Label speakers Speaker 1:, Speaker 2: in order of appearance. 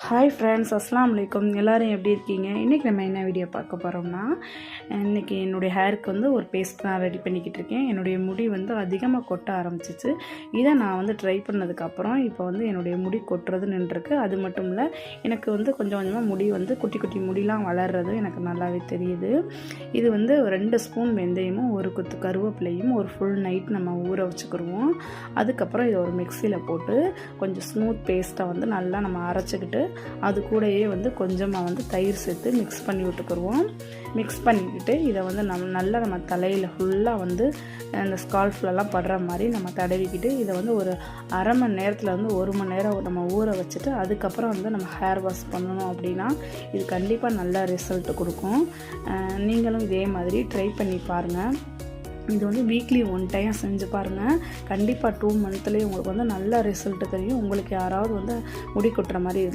Speaker 1: Hi friends, அஸ்ஸலாமு அலைக்கும். எல்லோரும் எப்படி இருக்கீங்க? இன்றைக்கி நம்ம என்ன வீடியோ பார்க்க போகிறோம்னா, இன்றைக்கி என்னுடைய ஹேருக்கு ஒரு பேஸ்ட் நான் ரெடி பண்ணிக்கிட்டு இருக்கேன். என்னுடைய முடி அதிகமாக கொட்ட ஆரம்பிச்சிச்சு. இதை நான் ட்ரை பண்ணதுக்கப்புறம் இப்போ என்னுடைய முடி கொட்டுறது நின்றுருக்கு. அது மட்டும் இல்லை, எனக்கு கொஞ்சம் கொஞ்சமாக முடி குட்டி குட்டி முடிலாம் வளர்றது எனக்கு நல்லாவே தெரியுது. இது 2 ஸ்பூன் வெந்தயமும் 1 கொத்து கருவேப்பிலையும் ஒரு ஃபுல் நைட் நம்ம ஊற வச்சுக்கிடுவோம். அதுக்கப்புறம் இதை ஒரு மிக்சியில் போட்டு கொஞ்சம் ஸ்மூத் பேஸ்ட்டாக நல்லா நம்ம அரைச்சிக்கிட்டு அது கூடயே கொஞ்சமாக தயிர் சேர்த்து மிக்ஸ் பண்ணி விட்டுக்குருவோம். மிக்ஸ் பண்ணிக்கிட்டு இதை நம்ம தலையில் ஃபுல்லாக அந்த ஸ்கால்ஃப்லலாம் படுற மாதிரி நம்ம தடவிக்கிட்டு இதை ஒரு அரை மணி நேரத்தில் 1 மணி நேரம் நம்ம ஊற வச்சுட்டு அதுக்கப்புறம் நம்ம ஹேர் வாஷ் பண்ணணும். அப்படின்னா இது கண்டிப்பாக நல்ல ரிசல்ட் கொடுக்கும். நீங்களும் இதே மாதிரி ட்ரை பண்ணி பாருங்கள். இது வீக்லி 1 டைம் செஞ்சு பாருங்கள். கண்டிப்பாக 2 மந்த்லேயே உங்களுக்கு நல்ல ரிசல்ட் தெரியும். உங்களுக்கு யாராவது முடி கொட்டுற மாதிரி